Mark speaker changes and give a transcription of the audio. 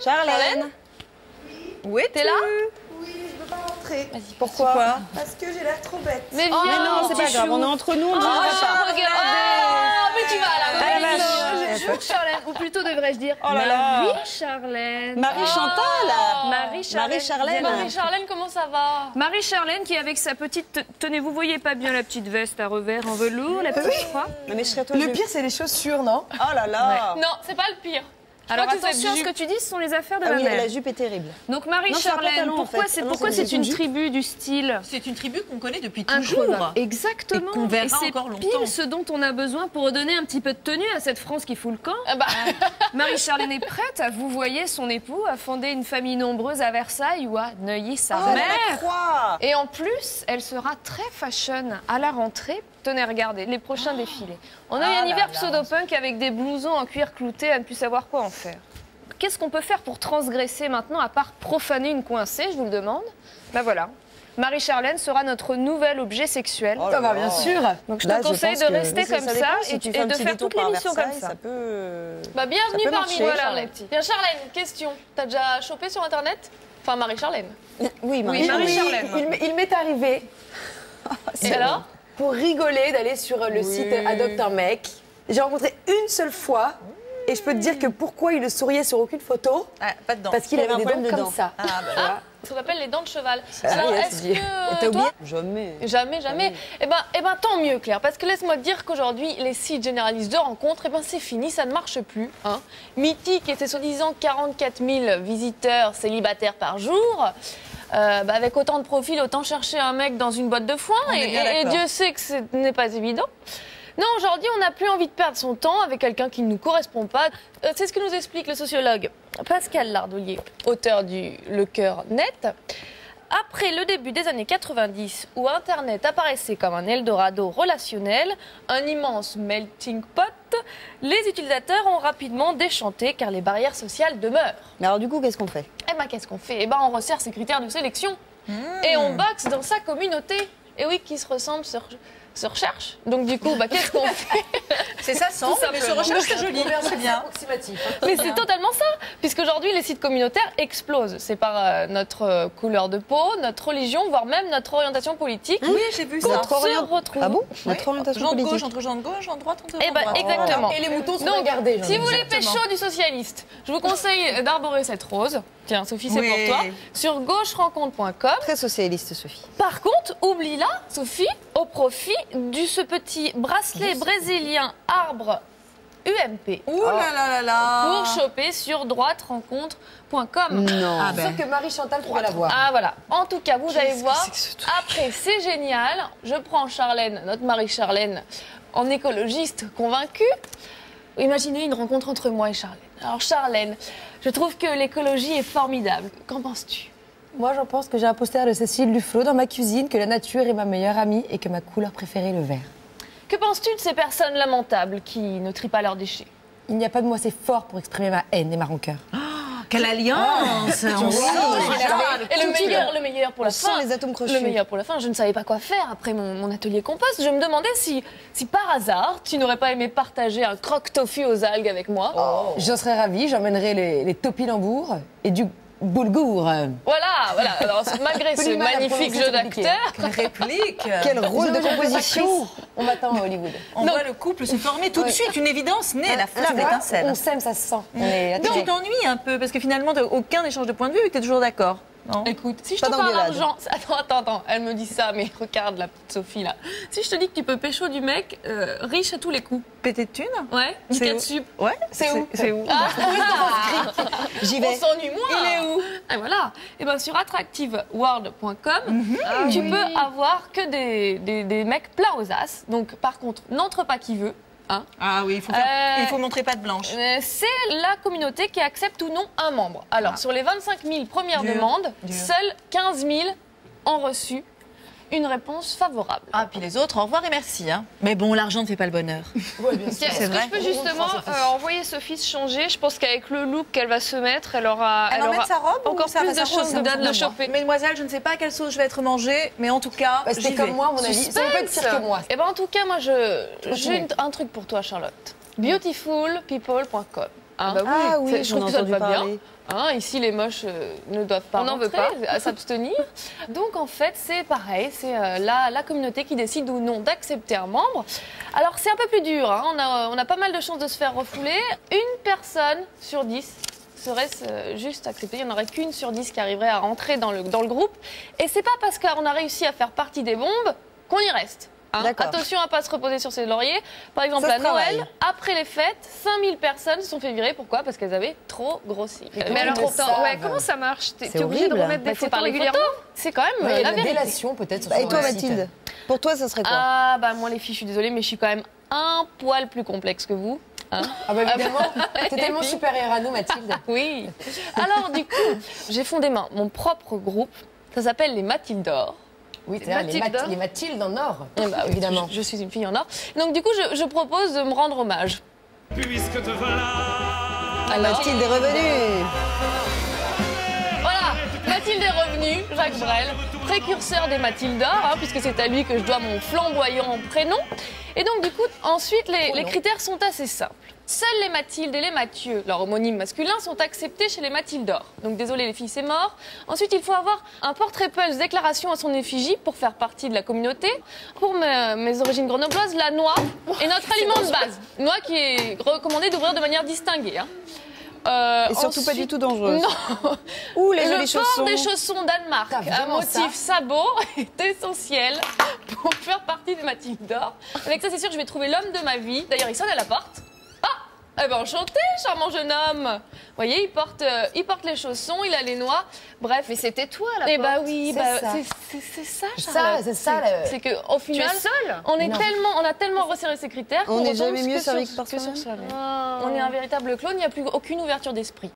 Speaker 1: Charlène.
Speaker 2: Où es-tu?
Speaker 1: T'es là?
Speaker 3: Oui, je peux pas rentrer.
Speaker 1: Vas-y, pourquoi?
Speaker 3: Parce que j'ai l'air trop bête.
Speaker 1: Mais viens,
Speaker 2: mais non, c'est pas grave, on est entre nous, on dit
Speaker 1: Oh,
Speaker 2: pas.
Speaker 1: mais tu vas à la
Speaker 2: vache.
Speaker 4: Charlène, ou plutôt devrais-je dire
Speaker 2: Oh là là.
Speaker 4: Marie-Charlène.
Speaker 2: Marie-Chantal.
Speaker 4: Marie-Charlène.
Speaker 2: Marie-Charlène.
Speaker 1: Marie-Charlène, comment ça va?
Speaker 4: Marie-Charlène qui avec sa petite... Tenez, vous voyez pas bien la petite veste à revers en velours, la petite croix?
Speaker 2: Non, mais je serais toi.
Speaker 3: Le pire, c'est les chaussures, non?
Speaker 2: Oh là là.
Speaker 1: Non, c'est pas le pire.
Speaker 4: Alors
Speaker 1: crois que
Speaker 4: attention,
Speaker 1: cette
Speaker 4: ce que tu dis, ce sont les affaires de
Speaker 2: Ah
Speaker 4: ma
Speaker 2: oui,
Speaker 4: mère.
Speaker 2: la jupe est terrible.
Speaker 4: Donc
Speaker 2: Non, c'est un
Speaker 4: Marie-Charlène,
Speaker 2: pantalon, en
Speaker 4: pourquoi
Speaker 2: fait.
Speaker 4: c'est
Speaker 2: Ah non,
Speaker 4: pourquoi
Speaker 2: c'est
Speaker 4: c'est
Speaker 2: une
Speaker 4: une
Speaker 2: jupe.
Speaker 4: tribu du style?
Speaker 5: C'est une tribu qu'on connaît depuis
Speaker 4: Incroyable.
Speaker 5: toujours.
Speaker 4: Exactement.
Speaker 5: Et qu'on verra
Speaker 4: Et c'est
Speaker 5: encore longtemps.
Speaker 4: pile ce dont on a besoin pour redonner un petit peu de tenue à cette France qui fout le camp.
Speaker 1: Ah bah,
Speaker 4: Marie-Charlène est prête à vous voyez son époux, à fonder une famille nombreuse à Versailles ou à Neuilly-sa
Speaker 2: Oh,
Speaker 4: mère.
Speaker 2: la croix.
Speaker 4: Et en plus, elle sera très fashion à la rentrée. Tenez, regardez, les prochains défilés. On a eu un hiver pseudo-punk avec des blousons en cuir clouté à ne plus savoir quoi en faire. Qu'est-ce qu'on peut faire pour transgresser maintenant, à part profaner une coincée, je vous le demande? Ben voilà. Marie-Charlène sera notre nouvel objet sexuel.
Speaker 2: Oh là là.
Speaker 3: bien sûr.
Speaker 4: Donc je
Speaker 2: Là,
Speaker 4: te conseille
Speaker 2: pense
Speaker 4: de
Speaker 2: que-
Speaker 4: rester
Speaker 2: mais
Speaker 4: comme
Speaker 2: dépend,
Speaker 4: ça
Speaker 2: si
Speaker 4: et
Speaker 2: tu fais un
Speaker 4: de
Speaker 2: petit
Speaker 4: faire
Speaker 2: détour
Speaker 4: toute
Speaker 2: par
Speaker 4: l'émission comme
Speaker 2: Versailles,
Speaker 4: ça.
Speaker 2: Ça peut.
Speaker 1: bah bienvenue
Speaker 2: peut
Speaker 1: parmi
Speaker 2: marcher,
Speaker 1: nous,
Speaker 4: voilà,
Speaker 1: Charlène.
Speaker 4: les petits.
Speaker 1: Tiens, Charlène, question. T'as déjà chopé sur Internet? Enfin, Marie-Charlène.
Speaker 2: Oui,
Speaker 4: Oui, Marie-Charlène.
Speaker 3: Il m'est arrivé,
Speaker 1: Et alors?
Speaker 3: pour rigoler, d'aller sur le site Adopte un mec. J'ai rencontré une seule fois. Et je peux te dire que pourquoi il ne souriait sur aucune photo?
Speaker 5: Ah, pas dedans.
Speaker 3: Parce qu'il
Speaker 2: Il avait
Speaker 3: avait
Speaker 2: un
Speaker 3: des
Speaker 2: problème
Speaker 3: dents
Speaker 2: de
Speaker 3: comme
Speaker 2: dents.
Speaker 3: ça.
Speaker 5: Ah, bah,
Speaker 3: Voilà.
Speaker 1: Ça s'appelle les dents de cheval.
Speaker 3: Ah,
Speaker 1: Alors,
Speaker 3: oui,
Speaker 1: est-ce
Speaker 3: c'est dit.
Speaker 1: que
Speaker 2: T'as
Speaker 1: toi,
Speaker 2: oublié? Jamais.
Speaker 1: jamais, jamais. Eh ben, tant mieux, Claire, parce que laisse-moi te dire qu'aujourd'hui, les sites généralistes de rencontres, eh ben, c'est fini, ça ne marche plus. Hein. Mythique et ses soi-disant 44 000 visiteurs célibataires par jour. Avec autant de profils, autant chercher un mec dans une boîte de foin.
Speaker 5: On est bien
Speaker 1: Et
Speaker 5: d'accord.
Speaker 1: Dieu sait que ce n'est pas évident. Non, aujourd'hui, on n'a plus envie de perdre son temps avec quelqu'un qui ne nous correspond pas. C'est ce que nous explique le sociologue Pascal Lardoulier, auteur du Le Cœur Net. Après le début des années 90, où Internet apparaissait comme un Eldorado relationnel, un immense melting pot, les utilisateurs ont rapidement déchanté car les barrières sociales demeurent.
Speaker 2: Mais alors, du coup, qu'est-ce qu'on fait?
Speaker 1: Eh ben, qu'est-ce qu'on fait? Eh ben, on resserre ses critères de sélection et on boxe dans sa communauté. Et oui, qui se ressemble se recherche. Donc du coup, qu'est-ce qu'on fait?
Speaker 5: c'est ça, semble, mais se recherche, c'est joli. C'est bien.
Speaker 3: Approximatif.
Speaker 1: Mais c'est totalement ça, puisqu'aujourd'hui les sites communautaires explosent. C'est par notre couleur de peau, notre religion, voire même notre orientation politique.
Speaker 5: Oui, j'ai vu
Speaker 1: qu'on
Speaker 5: ça.
Speaker 1: se retrouve.
Speaker 2: Ah bon? Notre orientation
Speaker 5: Genre de
Speaker 2: politique.
Speaker 5: gauche, entre gens de gauche, gens de droite, entre
Speaker 1: Eh ben, exactement.
Speaker 3: Et les moutons sont
Speaker 1: Donc,
Speaker 3: bien gardés.
Speaker 1: si vous voulez pécho du socialiste, je vous conseille d'arborer cette rose. Tiens, Sophie, c'est
Speaker 5: Oui.
Speaker 1: pour toi. Sur gaucherencontre.com.
Speaker 2: Très socialiste, Sophie.
Speaker 1: Par contre, oublie-la, Sophie, au profit de ce petit bracelet brésilien arbre UMP.
Speaker 5: Ouh là là là là.
Speaker 1: Pour choper sur droiterencontre.com.
Speaker 2: Non.
Speaker 5: Ah ben.
Speaker 3: Sauf que Marie-Chantal pourrait l'avoir.
Speaker 1: Ah voilà. En tout cas, vous allez voir.
Speaker 2: que c'est que ce truc?
Speaker 1: Après, c'est génial. Je prends Charlène, notre Marie-Charlène, en écologiste convaincue. Imaginez une rencontre entre moi et Charlène. Alors Charlène, je trouve que l'écologie est formidable. Qu'en penses-tu?
Speaker 3: Moi, j'en pense que j'ai un poster de Cécile Duflot dans ma cuisine, que la nature est ma meilleure amie et que ma couleur préférée est le vert.
Speaker 1: Que penses-tu de ces personnes lamentables qui ne trient pas leurs déchets?
Speaker 3: Il n'y a pas de mot assez fort pour exprimer ma haine et ma rancœur.
Speaker 5: Quelle alliance. On sent.
Speaker 1: Et le meilleur pour la
Speaker 2: On sent
Speaker 1: fin.
Speaker 2: les atomes crochus.
Speaker 1: Le meilleur pour la fin, je ne savais pas quoi faire après mon atelier compost. Je me demandais si par hasard, tu n'aurais pas aimé partager un croque-tofu aux algues avec moi.
Speaker 3: J'en serais ravie, j'emmènerais les topinambours et du boulgour.
Speaker 1: Voilà. Alors, malgré ce
Speaker 3: du mal à
Speaker 1: magnifique
Speaker 3: prononcer,
Speaker 1: jeu
Speaker 3: c'est compliqué.
Speaker 1: d'acteur,
Speaker 5: Quelle réplique.
Speaker 2: Quel rôle de composition!
Speaker 3: On m'attend à Hollywood.
Speaker 5: On voit le couple se former tout de suite, une évidence née à la flamme
Speaker 3: Tu vois,
Speaker 5: d'étincelle.
Speaker 3: on s'aime, ça se sent. On est
Speaker 5: Donc,
Speaker 3: attirés.
Speaker 5: tu t'ennuies un peu, parce que finalement, t'as aucun échange de point de vue et que t'es toujours d'accord. Non.
Speaker 1: écoute, si je
Speaker 2: Pas
Speaker 1: te parle
Speaker 2: d'engueulade.
Speaker 1: d'argent, attends, elle me dit ça, mais regarde la petite Sophie là. Si je te dis que tu peux pécho du mec riche à tous les coups,
Speaker 5: Pété de thunes.
Speaker 1: ouais, du
Speaker 5: C'est où?
Speaker 1: catsup.
Speaker 5: Ouais.
Speaker 1: C'est où?
Speaker 5: C'est où?
Speaker 2: J'y
Speaker 1: On
Speaker 2: vais.
Speaker 1: s'ennuie moins. Il est où? Et voilà. Et ben sur attractiveworld.com, tu peux avoir que des mecs pleins aux as. Donc par contre, n'entre pas qui veut. Hein.
Speaker 5: Ah oui, il faut montrer patte blanche.
Speaker 1: C'est la communauté qui accepte ou non un membre. Alors, sur les 25 000 premières
Speaker 5: Dur,
Speaker 1: demandes,
Speaker 5: dur.
Speaker 1: seuls 15 000 ont reçu une réponse favorable.
Speaker 5: Ah, puis les autres, au revoir et merci. Hein. Mais bon, l'argent ne fait pas le bonheur.
Speaker 1: Est-ce que
Speaker 5: vrai.
Speaker 1: je peux justement envoyer Sophie se changer? Je pense qu'avec le look qu'elle va se mettre, elle aura
Speaker 5: sa robe
Speaker 1: encore plus de chances de la
Speaker 5: choper.
Speaker 1: choper.
Speaker 5: Mesdemoiselle, je ne sais pas à quelle sauce je vais être mangée, mais en tout cas,
Speaker 3: Bah, c'était
Speaker 5: j'y
Speaker 3: comme
Speaker 5: vais.
Speaker 3: moi, à mon avis. Ça ne peut pas être pire que moi.
Speaker 1: Et ben en tout cas, moi, j'ai un truc pour toi, Charlotte. Beautifulpeople.com. Hein.
Speaker 4: Bah oui.
Speaker 2: Ah oui,
Speaker 1: Je trouve
Speaker 2: j'en ai
Speaker 1: que ça te
Speaker 2: entendu
Speaker 1: va bien.
Speaker 2: parler.
Speaker 1: Hein, ici, les moches ne doivent pas
Speaker 4: On n'en veut
Speaker 1: rentrer, à s'abstenir. Donc, en fait, c'est pareil. C'est la communauté qui décide ou non d'accepter un membre. Alors, c'est un peu plus dur. Hein. On a pas mal de chances de se faire refouler. Une personne sur 10 serait juste acceptée. Il n'y en aurait qu'une sur 10 qui arriverait à rentrer dans le groupe. Et c'est pas parce qu'on a réussi à faire partie des bombes qu'on y reste. Hein.
Speaker 2: D'accord.
Speaker 1: Attention à ne pas se reposer sur ses lauriers. Par exemple,
Speaker 2: Ça
Speaker 1: à
Speaker 2: se travaille.
Speaker 1: Noël, après les fêtes, 5000 personnes se sont fait virer. Pourquoi? Parce qu'elles avaient trop grossi.
Speaker 4: Mais alors,
Speaker 3: ils le
Speaker 4: attends,
Speaker 3: savent.
Speaker 4: ouais, comment ça marche?
Speaker 2: C'est
Speaker 4: T'es obligé de
Speaker 2: horrible.
Speaker 4: remettre des
Speaker 1: Bah, c'est
Speaker 4: photos
Speaker 1: par les
Speaker 4: régulièrement?
Speaker 1: photos. C'est quand même
Speaker 3: Ouais, il y
Speaker 1: la
Speaker 3: a une
Speaker 1: vérité.
Speaker 3: délation peut-être sur
Speaker 2: Bah, et
Speaker 3: son
Speaker 2: toi,
Speaker 3: site.
Speaker 2: Mathilde? Pour toi, ça serait quoi?
Speaker 1: Ah, bah moi les filles, je suis désolée, mais je suis quand même un poil plus complexe que vous. Hein.
Speaker 3: Ah bah évidemment, t'es tellement supérieure à nous, Mathilde.
Speaker 1: Oui. Alors du coup, j'ai fondé mon propre groupe. Ça s'appelle les Mathildor.
Speaker 3: Oui,
Speaker 4: Les
Speaker 3: c'est vrai,
Speaker 4: Mathilde.
Speaker 3: les Mathilde en or,
Speaker 1: Eh bah oui,
Speaker 3: évidemment.
Speaker 1: je suis une fille en or. Donc du coup, je propose de me rendre hommage.
Speaker 6: Puisque te voilà.
Speaker 2: Ah, Mathilde est revenue.
Speaker 1: Voilà, Mathilde est revenue, Jacques Brel, précurseur des Mathildor, hein, puisque c'est à lui que je dois mon flamboyant prénom. Et donc du coup, ensuite, les critères sont assez simples. Seuls les Mathilde et les Mathieu, leur homonyme masculin, sont acceptés chez les Mathildor. Donc désolé les filles, c'est mort. Ensuite, il faut avoir un portrait Pulse déclaration à son effigie pour faire partie de la communauté. Pour mes origines grenobloises, la noix est notre aliment de base. Noix qui est recommandée d'ouvrir de manière distinguée. Hein.
Speaker 2: Et surtout pas du tout dangereuse.
Speaker 1: Non.
Speaker 2: Ouh, les
Speaker 1: Le
Speaker 2: jolis
Speaker 1: port
Speaker 2: chaussons.
Speaker 1: des chaussons Danemark
Speaker 3: T'as
Speaker 1: à
Speaker 3: vraiment
Speaker 1: motif sabot est essentiel pour faire partie des Mathildor. Avec ça, c'est sûr que je vais trouver l'homme de ma vie. D'ailleurs, il sonne à la porte. Ah, eh ben enchanté, charmant jeune homme. Vous voyez, il porte les chaussons, il a les noix. Bref.
Speaker 4: Mais c'était toi, là.
Speaker 1: Eh bah oui,
Speaker 3: C'est
Speaker 1: bah,
Speaker 3: ça.
Speaker 1: c'est ça,
Speaker 3: C'est
Speaker 1: Charlotte.
Speaker 3: ça, c'est ça, le-
Speaker 1: C'est qu'au
Speaker 4: Tu
Speaker 1: final,
Speaker 4: es seule?
Speaker 1: on a tellement resserré ces critères
Speaker 2: On
Speaker 1: qu'on
Speaker 2: n'est
Speaker 1: retombe
Speaker 2: jamais mieux
Speaker 1: que
Speaker 2: servi
Speaker 1: sur-
Speaker 2: que par
Speaker 1: que sur
Speaker 2: soi-même.
Speaker 1: soi-même. On est un véritable clone, il n'y a plus aucune ouverture d'esprit.